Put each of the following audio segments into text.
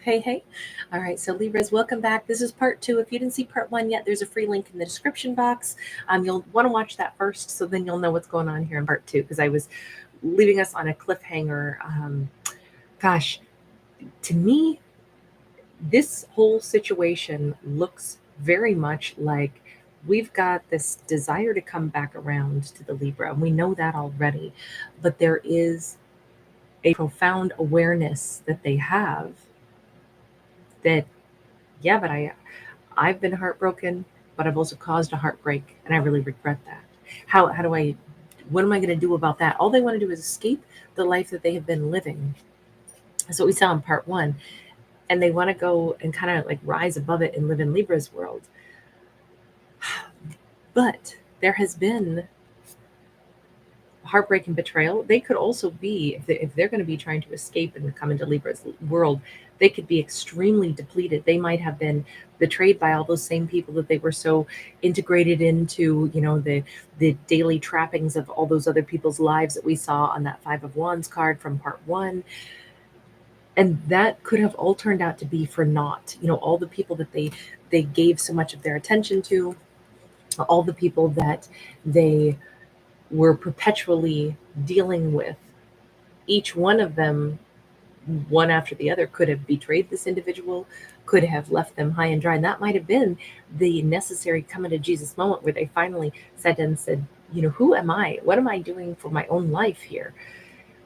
Hey, hey. All right, so Libras, welcome back. This is part two. If you didn't see part one yet, there's a free link in the description box. You'll want to watch that first, so then you'll know what's going on here in part two, because I was leaving us on a cliffhanger. Gosh, to me, this whole situation looks very much like we've got this desire to come back around to the Libra, and we know that already, but there is a profound awareness that they have that, yeah, but I've been heartbroken, but I've also caused a heartbreak, and I really regret that. How do I? What am I going to do about that? All they want to do is escape the life that they have been living. That's what we saw in part one, and they want to go and kind of like rise above it and live in Libra's world. But there has been heartbreak and betrayal. They could also be, if they're going to be trying to escape and come into Libra's world, they could be extremely depleted. They might have been betrayed by all those same people that they were so integrated into, the daily trappings of all those other people's lives that we saw on that Five of Wands card from part one. And that could have all turned out to be for naught. All the people that they gave so much of their attention to, all the people that they were perpetually dealing with, each one of them, one after the other, could have betrayed this individual, could have left them high and dry. And that might have been the necessary coming to Jesus moment where they finally sat down and said, who am I? What am I doing for my own life here?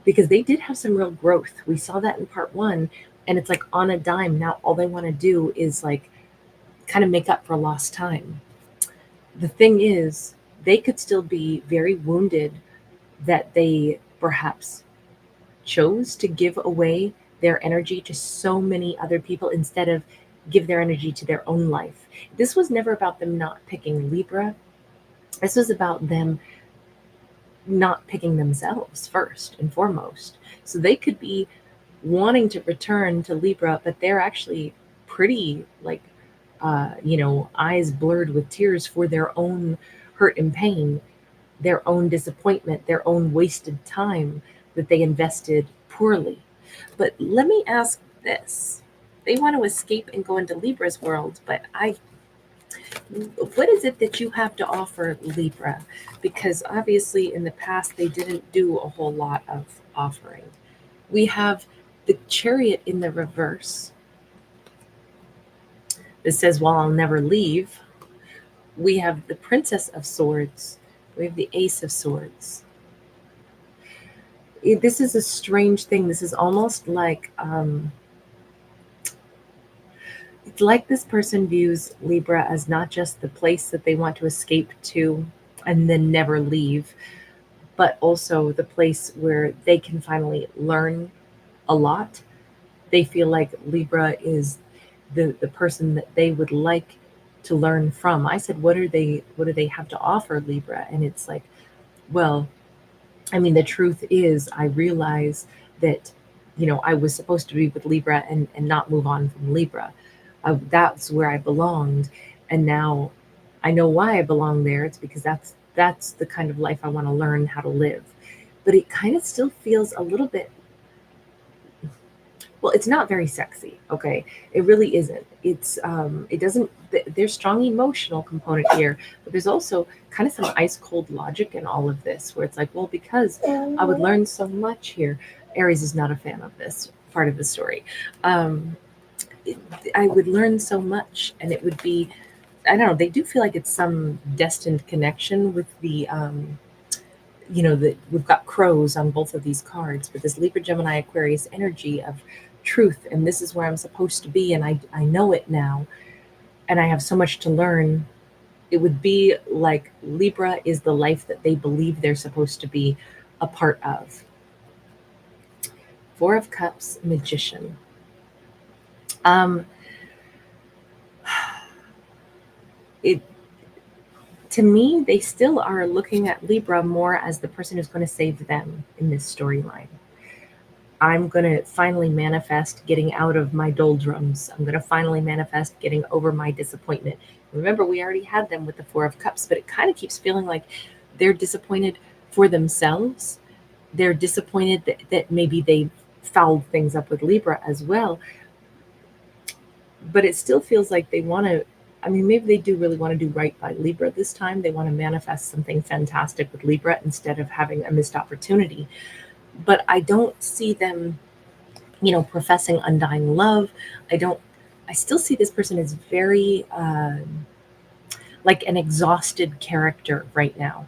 Because they did have some real growth. We saw that in part one, and it's like on a dime. Now all they want to do is like kind of make up for lost time. The thing is, they could still be very wounded that they perhaps chose to give away their energy to so many other people instead of give their energy to their own life. This was never about them not picking Libra. This was about them not picking themselves first and foremost. So they could be wanting to return to Libra, but they're actually pretty like, eyes blurred with tears for their own hurt and pain, their own disappointment, their own wasted time that they invested poorly. But let me ask this. They want to escape and go into Libra's world, but what is it that you have to offer Libra? Because obviously in the past they didn't do a whole lot of offering. We have the Chariot in the reverse. This says, "Well, I'll never leave." We have the Princess of Swords. We have the Ace of Swords. This is a strange thing. This is almost like it's like this person views Libra as not just the place that they want to escape to and then never leave, but also the place where they can finally learn a lot. They feel like Libra is the person that they would like to learn from. I said, what do they have to offer Libra? And it's like, well, I mean, the truth is, I realize that, I was supposed to be with Libra and not move on from Libra. That's where I belonged. And now I know why I belong there. It's because that's the kind of life I want to learn how to live. But it kind of still feels a little bit, well, it's not very sexy. Okay. It really isn't. It doesn't, there's strong emotional component here, but there's also kind of some ice cold logic in all of this, where it's like, well, because I would learn so much here. Aries is not a fan of this part of the story. I would learn so much, and it would be, I don't know, they do feel like it's some destined connection with the, that we've got crows on both of these cards, but this Libra, Gemini, Aquarius energy of truth, and this is where I'm supposed to be, and I know it now, and I have so much to learn. It would be like Libra is the life that they believe they're supposed to be a part of. Four of Cups, Magician. It, to me, they still are looking at Libra more as the person who's going to save them in this storyline. I'm going to finally manifest getting out of my doldrums. I'm going to finally manifest getting over my disappointment. Remember, we already had them with the Four of Cups, but it kind of keeps feeling like they're disappointed for themselves. They're disappointed that maybe they fouled things up with Libra as well. but it still feels like they want to. I mean, maybe they do really want to do right by Libra this time. They want to manifest something fantastic with Libra instead of having a missed opportunity. But I don't see them, professing undying love. I don't. I still see this person as very like an exhausted character right now.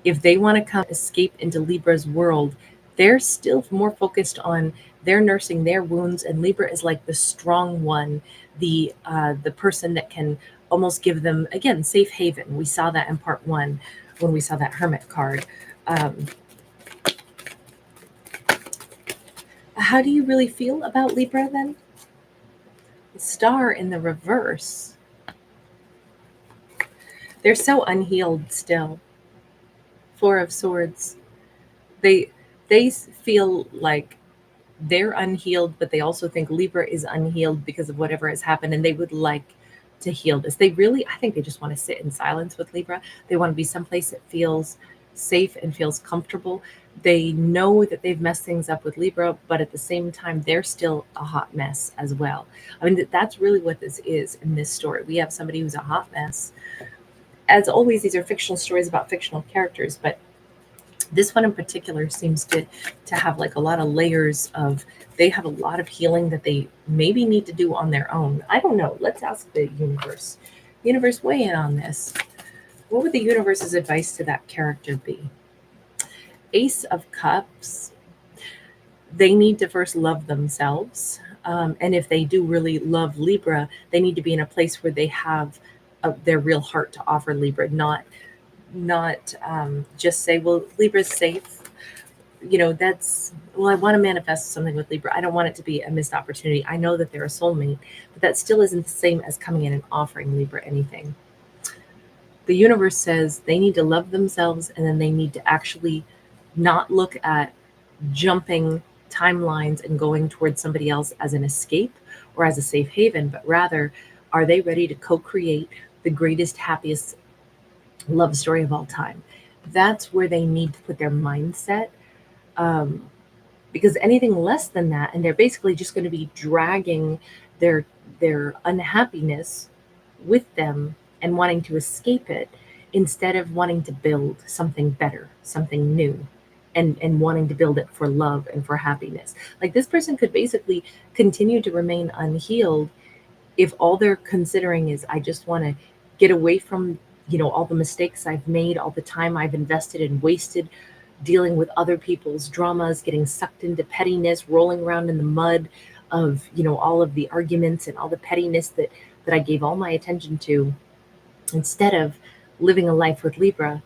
If they want to come escape into Libra's world, they're still more focused on they're nursing their wounds, and Libra is like the strong one, the person that can almost give them again safe haven. We saw that in part one when we saw that Hermit card. Um, how do you really feel about Libra then? The Star in the reverse. They're so unhealed still. Four of Swords. They they feel like they're unhealed, but they also think Libra is unhealed because of whatever has happened, and they would like to heal this. They really, I think they just want to sit in silence with Libra. They want to be someplace that feels safe and feels comfortable. They know that they've messed things up with Libra, but at the same time, they're still a hot mess as well. I mean, that's really what this is in this story. We have somebody who's a hot mess. As always, these are fictional stories about fictional characters, but this one in particular seems to have like a lot of layers of they have a lot of healing that they maybe need to do on their own. I don't know. Let's ask the universe. Universe, weigh in on this. What would the universe's advice to that character be? Ace of Cups. They need to first love themselves. And if they do really love Libra, they need to be in a place where they have their real heart to offer Libra, not just say, well, Libra's safe. That's, well, I want to manifest something with Libra. I don't want it to be a missed opportunity. I know that they're a soulmate, but that still isn't the same as coming in and offering Libra anything. The universe says they need to love themselves, and then they need to actually not look at jumping timelines and going towards somebody else as an escape or as a safe haven, but rather, are they ready to co-create the greatest, happiest love story of all time? That's where they need to put their mindset. Um, because anything less than that, and they're basically just going to be dragging their their unhappiness with them and wanting to escape it instead of wanting to build something better, something new, and wanting to build it for love and for happiness. Like this person could basically continue to remain unhealed if all they're considering is, I just want to get away from, all the mistakes I've made, all the time I've invested and wasted dealing with other people's dramas, getting sucked into pettiness, rolling around in the mud of, all of the arguments and all the pettiness that I gave all my attention to, instead of living a life with Libra.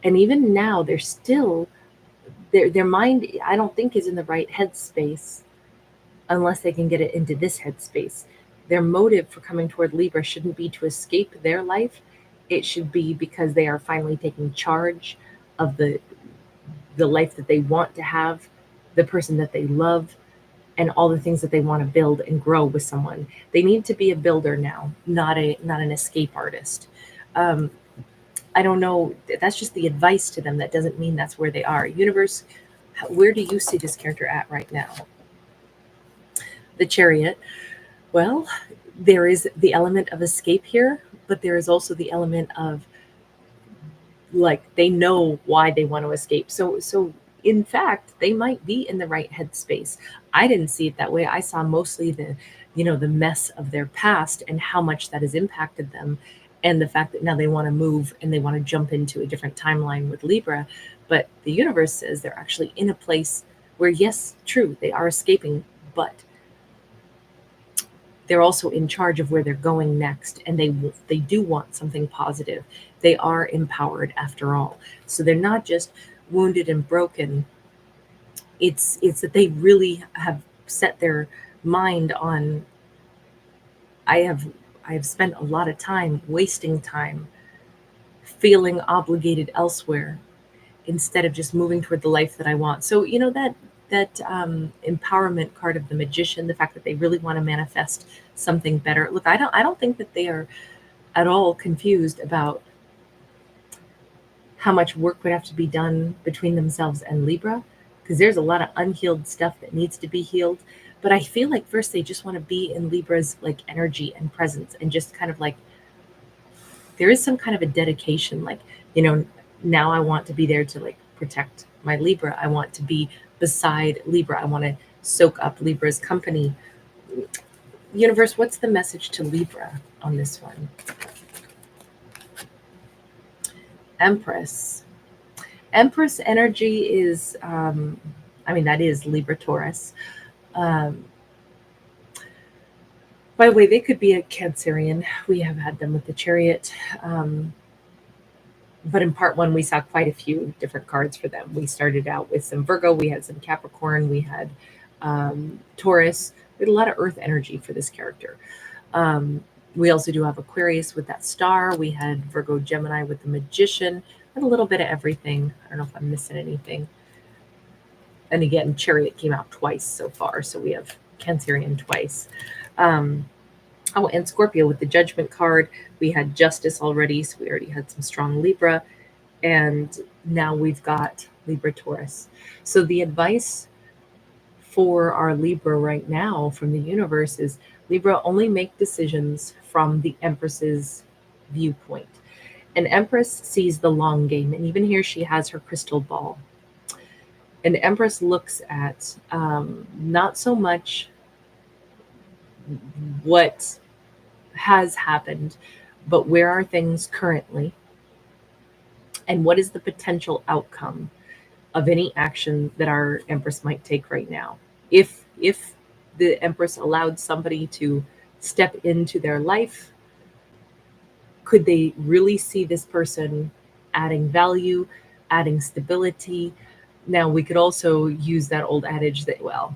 And even now, they're still their mind, I don't think, is in the right headspace unless they can get it into this headspace. Their motive for coming toward Libra shouldn't be to escape their life. It should be because they are finally taking charge of the life that they want to have, the person that they love, and all the things that they want to build and grow with someone. They need to be a builder now, not an escape artist. Um, I don't know. That's just the advice to them. That doesn't mean that's where they are. Universe, where do you see this character at right now? The Chariot. Well, there is the element of escape here, but there is also the element of like they know why they want to escape. So in fact, they might be in the right headspace. I didn't see it that way. I saw mostly the mess of their past and how much that has impacted them, and the fact that now they want to move and they want to jump into a different timeline with Libra. But the universe says they're actually in a place where, yes, true, they are escaping, but they're also in charge of where they're going next, and they do want something positive. They are empowered after all, so they're not just wounded and broken. It's that they really have set their mind on, I have spent a lot of time wasting time feeling obligated elsewhere instead of just moving toward the life that I want. So that empowerment card of the Magician, the fact that they really want to manifest something better. Look, I don't think that they are at all confused about how much work would have to be done between themselves and Libra, because there's a lot of unhealed stuff that needs to be healed. But I feel like first they just want to be in Libra's like energy and presence, and just kind of like there is some kind of a dedication, like, you know, now I want to be there to like protect my Libra. I want to be beside Libra. I want to soak up Libra's company. Universe, what's the message to Libra on this one? Empress. Empress energy is, I mean, that is Libra Taurus. Um, by the way, they could be a Cancerian. We have had them with the Chariot. But in part one, we saw quite a few different cards for them. We started out with some Virgo, we had some Capricorn, we had Taurus. We had a lot of earth energy for this character. We also do have Aquarius with that star. We had Virgo Gemini with the Magician, and a little bit of everything. I don't know if I'm missing anything. And again, Chariot came out twice so far, so we have Cancerian twice. Oh, and Scorpio with the Judgment card. We had Justice already, so we already had some strong Libra. And now we've got Libra Taurus. So the advice for our Libra right now from the universe is Libra, only make decisions from the Empress's viewpoint. An Empress sees the long game, and even here she has her crystal ball. An Empress looks at not so much what has happened, but where are things currently, and what is the potential outcome of any action that our Empress might take right now. If the Empress allowed somebody to step into their life, could they really see this person adding value, adding stability? Now, we could also use that old adage that, well,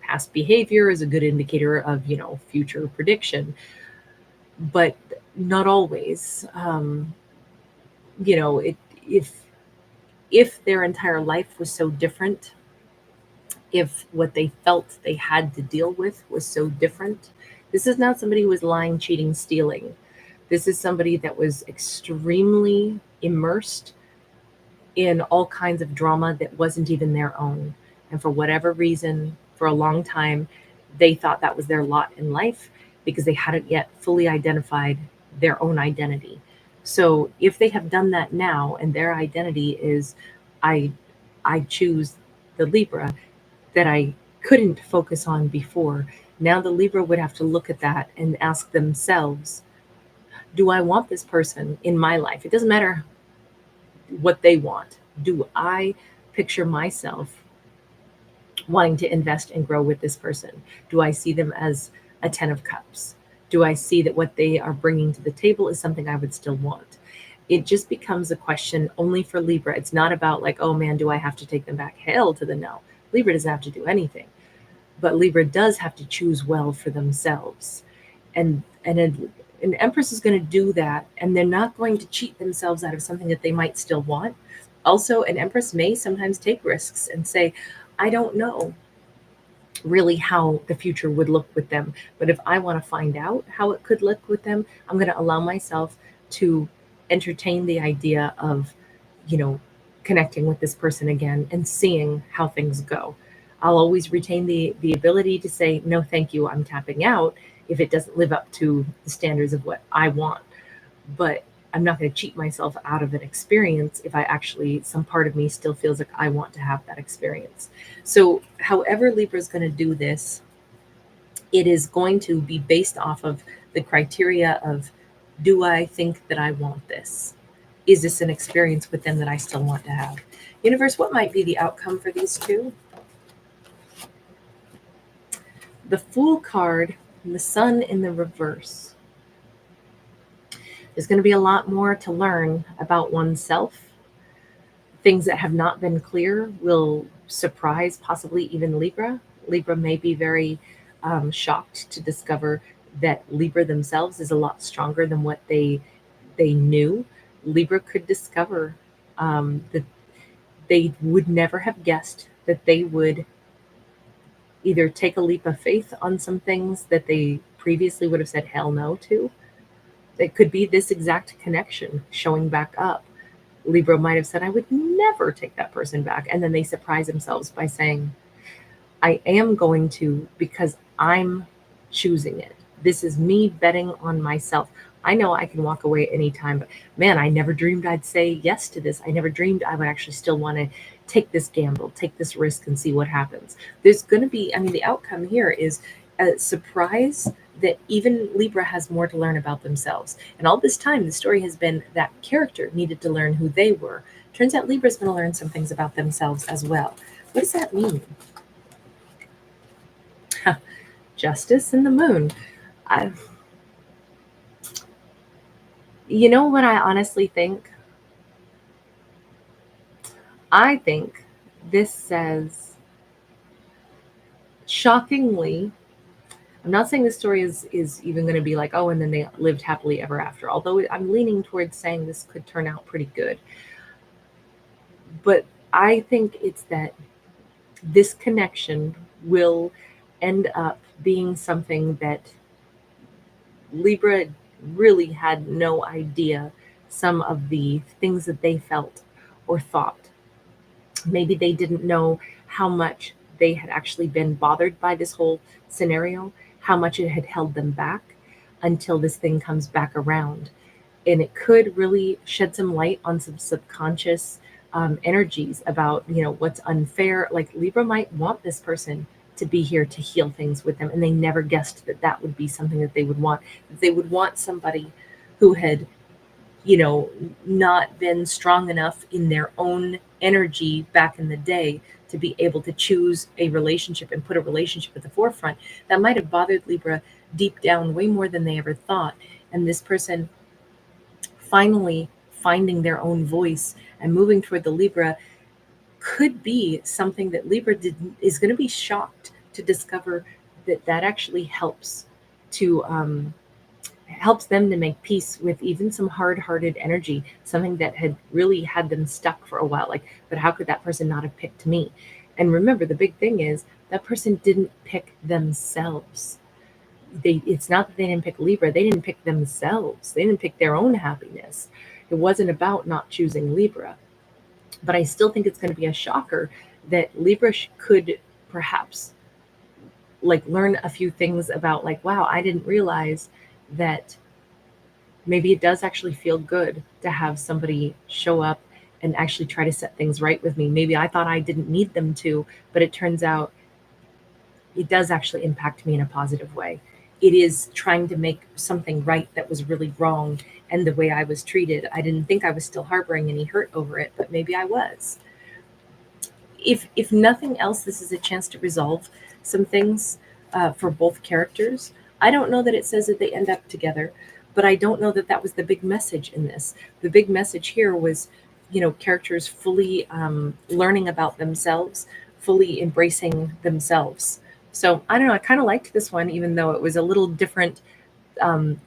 past behavior is a good indicator of, you know, future prediction, but not always. You know, if their entire life was so different, if what they felt they had to deal with was so different, this is not somebody who was lying, cheating, stealing. This is somebody that was extremely immersed in all kinds of drama that wasn't even their own. And for whatever reason, for a long time, they thought that was their lot in life because they hadn't yet fully identified their own identity. So if they have done that now and their identity is, I I choose the Libra that I couldn't focus on before, now the Libra would have to look at that and ask themselves, do I want this person in my life? It doesn't matter what they want. Do I picture myself wanting to invest and grow with this person? Do I see them as a 10 of cups? Do I see that what they are bringing to the table is something I would still want? It just becomes a question only for Libra. It's not about like, oh man, do I have to take them back? Hell to the no. Libra doesn't have to do anything, but Libra does have to choose well for themselves. And an Empress is going to do that, and they're not going to cheat themselves out of something that they might still want. Also, an Empress may sometimes take risks and say, I don't know really how the future would look with them, but if I want to find out how it could look with them, I'm going to allow myself to entertain the idea of, you know, connecting with this person again and seeing how things go. I'll always retain the ability to say no thank you, I'm tapping out, if it doesn't live up to the standards of what I want. But I'm not going to cheat myself out of an experience if I actually, some part of me still feels like I want to have that experience. So however Libra is going to do this, it is going to be based off of the criteria of, do I think that I want this? Is this an experience with them that I still want to have? Universe, what might be the outcome for these two? The Fool card and the Sun in the reverse. There's going to be a lot more to learn about oneself. Things that have not been clear will surprise possibly even Libra. Libra may be very shocked to discover that Libra themselves is a lot stronger than what they knew. Libra could discover that they would never have guessed that they would either take a leap of faith on some things that they previously would have said hell no to. It could be this exact connection showing back up. Libra might have said, I would never take that person back. And then they surprise themselves by saying, I am going to, because I'm choosing it. This is me betting on myself. I know I can walk away at any time, but man, I never dreamed I'd say yes to this. I never dreamed I would actually still want to take this gamble, take this risk, and see what happens. There's going to be, I mean, the outcome here is a surprise that even Libra has more to learn about themselves. And all this time, the story has been that character needed to learn who they were. Turns out Libra's going to learn some things about themselves as well. What does that mean? Justice and the moon. I, you know what I honestly think? I think this says, shockingly, I'm not saying the story is even going to be like, oh, and then they lived happily ever after. Although I'm leaning towards saying this could turn out pretty good. But I think it's that this connection will end up being something that Libra really had no idea some of the things that they felt or thought. Maybe they didn't know how much they had actually been bothered by this whole scenario, how much it had held them back until this thing comes back around. And it could really shed some light on some subconscious energies about, what's unfair. Like Libra might want this person to be here to heal things with them, and they never guessed that that would be something that they would want. They would want somebody who had, not been strong enough in their own energy back in the day to be able to choose a relationship and put a relationship at the forefront. That might have bothered Libra deep down way more than they ever thought. And this person finally finding their own voice and moving toward the Libra could be something that Libra is going to be shocked to discover that actually helps to helps them to make peace with even some hard-hearted energy, something that had really had them stuck for a while. Like, but how could that person not have picked me? And remember, the big thing is that person didn't pick themselves. It's not that they didn't pick Libra, they didn't pick themselves. They didn't pick their own happiness. It wasn't about not choosing Libra. But I still think it's going to be a shocker that Libra could perhaps like learn a few things about, like, wow, I didn't realize that maybe it does actually feel good to have somebody show up and actually try to set things right with me. Maybe I thought I didn't need them to, but it turns out it does actually impact me in a positive way. It is trying to make something right that was really wrong. And the way I was treated, I didn't think I was still harboring any hurt over it, but maybe I was. If nothing else, this is a chance to resolve some things for both characters. I don't know that it says that they end up together, but I don't know that that was the big message in this. The big message here was, characters fully learning about themselves, fully embracing themselves. So I don't know. I kind of liked this one, even though it was a little different,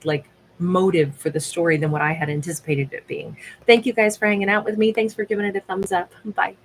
like motive for the story than what I had anticipated it being. Thank you guys for hanging out with me. Thanks for giving it a thumbs up. Bye.